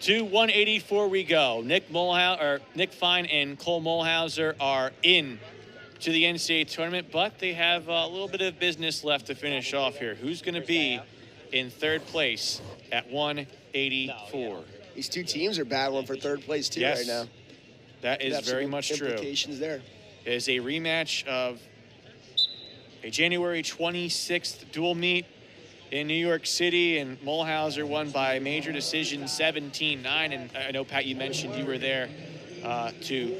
To 184 we go. Nick Fine and Kole Mulhauser are in to the NCAA tournament, but they have a little bit of business left to finish off here. Who's going to be in third place at 184? These two teams are battling for third place too right now. That is very much true. Implications there. It is a rematch of a January 26th dual meet in New York City, and Mulhauser won by major decision 17-9. And I know, Pat, you mentioned you were there to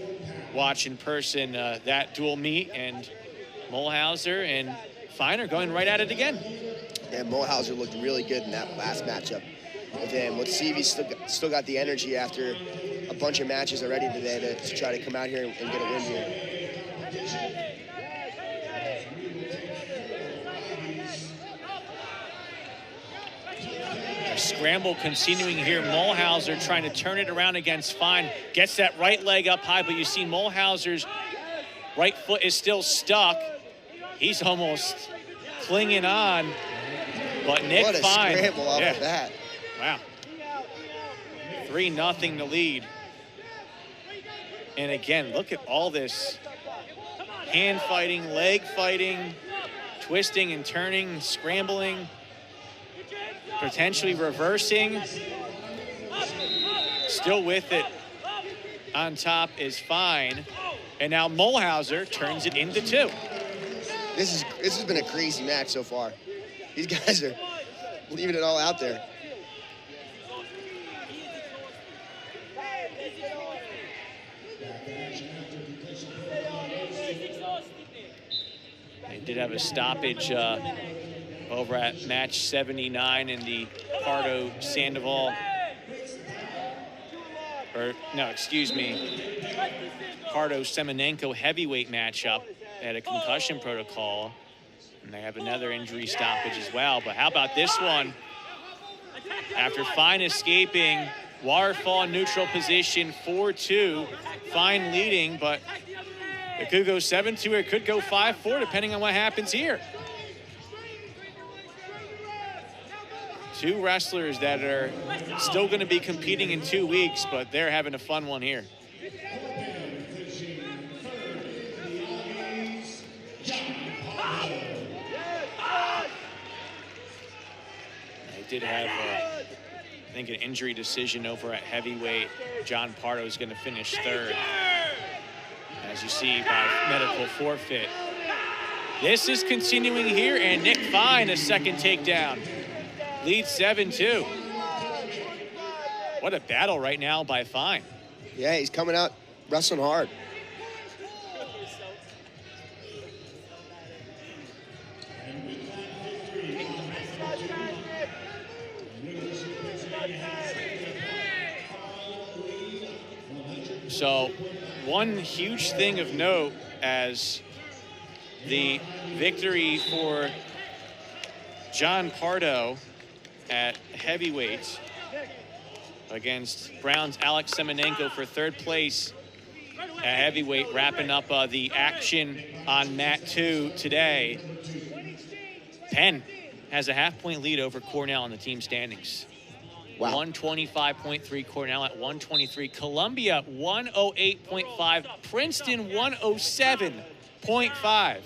watch in person that dual meet, and Mulhauser and Fine are going right at it again. Yeah, Mulhauser looked really good in that last matchup with him. Let's see if he's still got the energy after a bunch of matches already today to try to come out here and get a win here. Scramble continuing here. Mulhauser trying to turn it around against Fine. Gets that right leg up high, but you see Mulhauser's right foot is still stuck. He's almost clinging on, but Nick Fine. What a scramble off of that. Wow. 3-0 the lead. And again, look at all this hand fighting, leg fighting, twisting and turning, scrambling, potentially reversing. Still with it on top is Fine. And now Mulhauser turns it into 2. This has been a crazy match so far. These guys are leaving it all out there. They did have a stoppage over at match 79 in the Pardo-Sandoval, Pardo-Semenenko heavyweight matchup. They had a concussion protocol, and they have another injury stoppage as well. But how about this one? After Fine escaping, waterfall in neutral position, 4-2. Fine leading, but it could go 7-2 or it could go 5-4, depending on what happens here. Two wrestlers that are still going to be competing in 2 weeks, but they're having a fun one here. They did have, I think, an injury decision over at heavyweight. John Pardo is going to finish 3rd, as you see, by medical forfeit. This is continuing here, and Nick Fine, a second takedown. Leads 7-2. What a battle right now by Fine. Yeah, he's coming out wrestling hard. So one huge thing of note as the victory for John Pardo at heavyweight against Brown's Alex Semenenko for 3rd place at heavyweight, wrapping up the action on mat 2 today. Penn has a half-point lead over Cornell in the team standings. Wow. 125.3, Cornell at 123. Columbia 108.5. Princeton 107.5.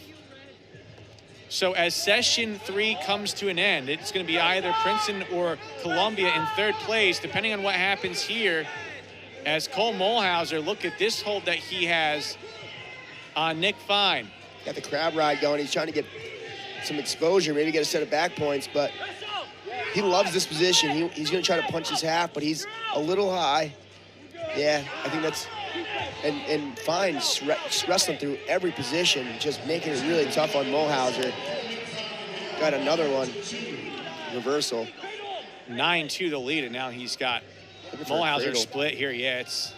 So as session 3 comes to an end, it's going to be either Princeton or Columbia in 3rd place, depending on what happens here. As Kole Mulhauser, look at this hold that he has on Nick Fine. Got the crab ride going. He's trying to get some exposure, maybe get a set of back points, but he loves this position. He's going to try to punch his half, but he's a little high. Yeah, I think that's... And Fine wrestling through every position, just making it really tough on Mulhauser. Got another one. Reversal. 9-2 the lead, and now he's got Mulhauser split here. Yeah, it's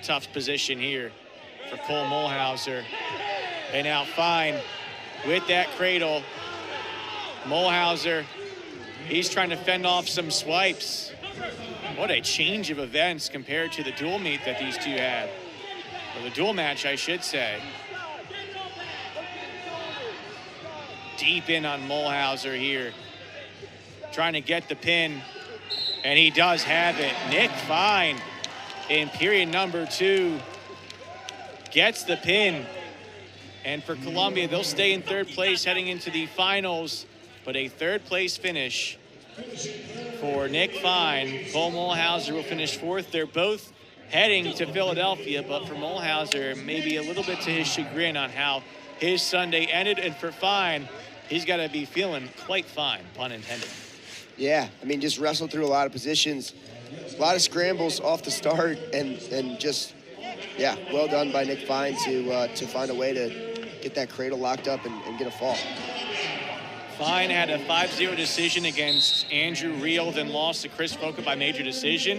a tough position here for Kole Mulhauser. And now Fine with that cradle. Mulhauser, he's trying to fend off some swipes. What a change of events compared to the dual meet that these two had. Or the dual match, I should say. Deep in on Mulhauser here. Trying to get the pin. And he does have it. Nick Fine in period number 2 gets the pin. And for Columbia, they'll stay in 3rd place heading into the finals, but a 3rd place finish for Nick Fine. Kole Mulhauser will finish 4th. They're both heading to Philadelphia, but for Mulhauser, maybe a little bit to his chagrin on how his Sunday ended. And for Fine, he's got to be feeling quite fine, pun intended. Yeah, I mean, just wrestled through a lot of positions, a lot of scrambles off the start, and just, yeah, well done by Nick Fine to find a way to get that cradle locked up and get a fall. Fine had a 5-0 decision against Andrew Reel, then lost to Chris Foca by major decision.